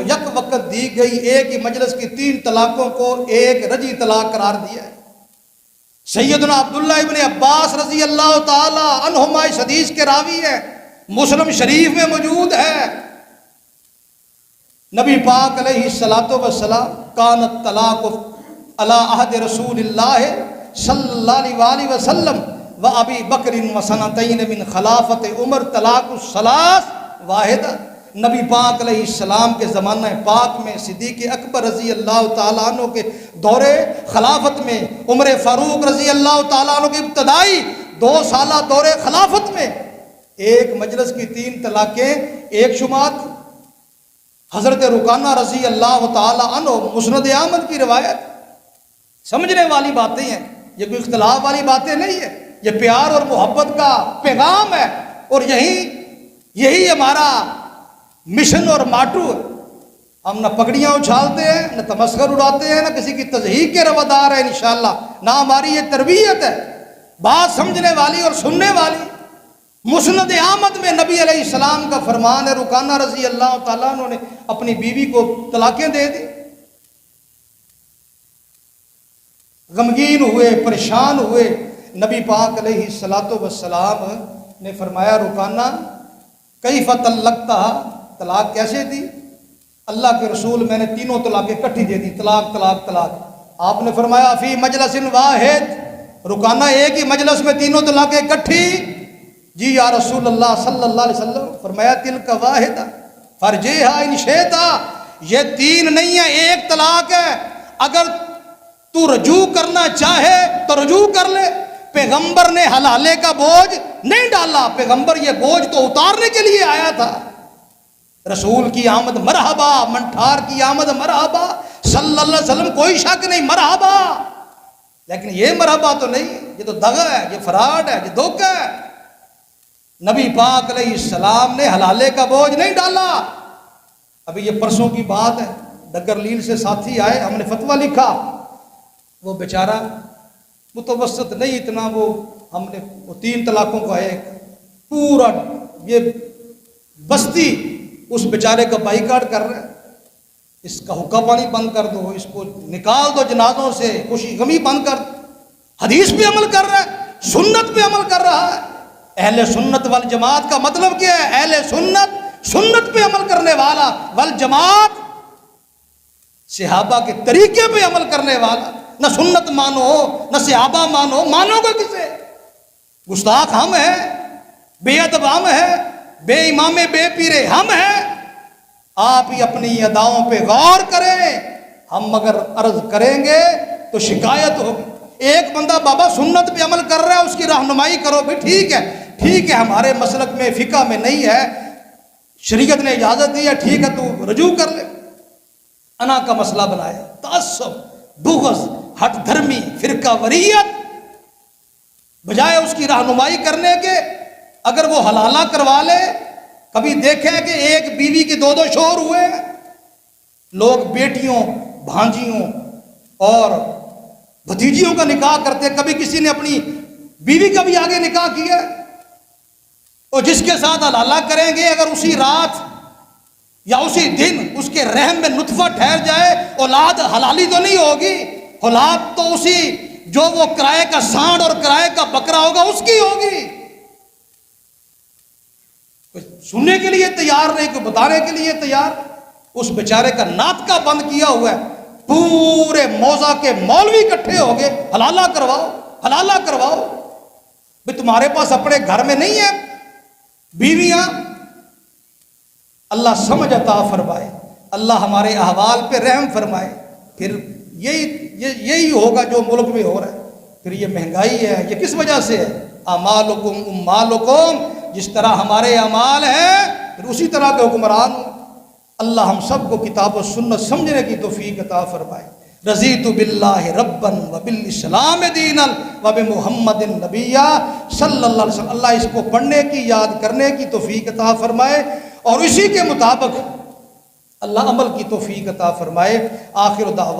یک وقت دی گئی ایک ہی مجلس کی 3 طلاقوں کو ایک رجی طلاق قرار دیا ہے۔ سیدنا عبداللہ ابن عباس رضی اللہ تعالی عنہما اس حدیث کے راوی ہیں، مسلم شریف میں موجود ہے۔ نبی پاک علیہ الصلوۃ والسلام کان الطلاق علی عہد رسول اللہ صلی اللہ علیہ وسلم و ابی بکر و سنتین من خلافت عمر طلاق الثلاث واحدہ۔ نبی پاک علیہ السلام کے زمانہ پاک میں صدیق اکبر رضی اللہ تعالیٰ عنہ کے دور خلافت میں، عمر فاروق رضی اللہ تعالیٰ عنہ کے ابتدائی 2 سالہ دور خلافت میں ایک مجلس کی 3 طلاقیں ایک شمار۔ حضرت رکانہ رضی اللہ تعالیٰ عنہ مسند احمد کی روایت۔ سمجھنے والی باتیں ہیں، یہ کوئی اختلاف والی باتیں نہیں ہے، یہ پیار اور محبت کا پیغام ہے، اور یہی ہمارا مشن اور ماٹو ہے۔ ہم نہ پگڑیاں اچھالتے ہیں، نہ تمسخر اڑاتے ہیں، نہ کسی کی تضحیق کے روادار ہیں انشاءاللہ، نہ ہماری یہ تربیت ہے۔ بات سمجھنے والی اور سننے والی۔ مسند احمد میں نبی علیہ السلام کا فرمان ہے، رکانہ رضی اللہ تعالیٰ عنہ نے اپنی بیوی کو طلاقیں دے دی۔ غمگین ہوئے، پریشان ہوئے، نبی پاک علیہ الصلوۃ والسلام نے فرمایا، رکانہ کیف طلقتھا، طلاق کیسے دی؟ اللہ کے رسول میں نے 3 طلاقیں اکٹھی دے دی، طلاق طلاق طلاق۔ آپ نے فرمایا فی مجلس واحد، رکانہ ایک ہی مجلس میں 3 طلاقیں اکٹھی؟ جی یا رسول اللہ صلی اللہ علیہ وسلم۔ فرمایا تلک واحدہ فرجیہا ان شئتا، یہ 3 نہیں ہے، 1 طلاق ہے، اگر تو رجوع کرنا چاہے تو رجوع کر لے۔ پیغمبر نے حلالے کا بوجھ نہیں ڈالا، پیغمبر یہ بوجھ تو اتارنے کے لیے آیا تھا۔ رسول کی آمد مرحبا، منٹھار کی آمد مرحبا صلی اللہ علیہ وسلم، کوئی شک نہیں، مرحبا۔ لیکن یہ مرحبا تو نہیں، یہ تو دغا ہے، یہ فراڈ ہے، یہ دھوکہ ہے۔ نبی پاک علیہ السلام نے حلالے کا بوجھ نہیں ڈالا۔ ابھی یہ پرسوں کی بات ہے، ڈگر لیل سے ساتھی آئے، ہم نے فتویٰ لکھا، وہ بیچارہ متوسط نہیں اتنا، ہم نے 3 طلاقوں کو ہے، پورا یہ بستی اس بیچارے کا بائیکاٹ کر رہا ہے، اس کا حقہ پانی بند کر دو، اس کو نکال دو جنازوں سے، خوشی غمی بند کر دو۔ حدیث پہ عمل کر رہا ہے، سنت پہ عمل کر رہا ہے۔ اہل سنت والجماعت کا مطلب کیا ہے؟ اہل سنت پہ عمل کرنے والا، والجماعت صحابہ کے طریقے پہ عمل کرنے والا۔ نہ سنت مانو، نہ صحابہ مانو، مانو گے کسے؟ گستاخ ہم ہیں، بے ادب ہم ہیں، بے امام بے پیرے ہم ہیں۔ آپ ہی اپنی اداؤں پہ غور کریں، ہم اگر عرض کریں گے تو شکایت ہوگی۔ ایک بندہ بابا سنت پہ عمل کر رہا ہے، اس کی رہنمائی کرو بھی، ٹھیک ہے، ہمارے مسلک میں فقہ میں نہیں ہے، شریعت نے اجازت دی ہے، ٹھیک ہے، تو رجوع کر لے۔ انا کا مسئلہ بنایا، تعصب، بغض، ہٹ دھرمی، فرقہ وریت، بجائے اس کی رہنمائی کرنے کے اگر وہ حلالہ کروا لے۔ کبھی دیکھیں کہ ایک بیوی کے 2 شوہر ہوئے، لوگ بیٹیوں، بھانجیوں اور بھتیجیوں کا نکاح کرتے، کبھی کسی نے اپنی بیوی کا بھی آگے نکاح کیا، اور جس کے ساتھ حلالہ کریں گے اگر اسی رات یا اسی دن اس کے رحم میں نطفہ ٹھہر جائے، اولاد حلالی تو نہیں ہوگی، اولاد تو اسی جو وہ کرائے کا سانڈ اور کرائے کا بکرا ہوگا اس کی ہوگی۔ کوئی سننے کے لیے تیار نہیں، کوئی بتانے کے لیے تیار۔ اس بیچارے کا ناطقہ بند کیا ہوا ہے، پورے موضع کے مولوی اکٹھے ہو گئے، حلالہ کرواؤ، حلالہ کرواؤ۔ بھئی تمہارے پاس اپنے گھر میں نہیں ہے بیویاں؟ اللہ سمجھ عطا فرمائے، اللہ ہمارے احوال پہ رحم فرمائے۔ پھر یہی ہوگا جو ملک میں ہو رہا ہے۔ پھر یہ مہنگائی ہے، یہ کس وجہ سے ہے؟ اعمالکم اموالکم، جس طرح ہمارے اعمال ہیں پھر اسی طرح کے حکمران ہوں۔ اللہ ہم سب کو کتاب و سنت سمجھنے کی توفیق عطا فرمائے۔ رضیت باللہ ربا وبالاسلام دینا وبمحمد نبیا صلی اللہ علیہ وسلم۔ اللہ اس کو پڑھنے کی، یاد کرنے کی توفیق عطا فرمائے، اور اسی کے مطابق اللہ عمل کی توفیق عطا فرمائے۔ آخر دعوانا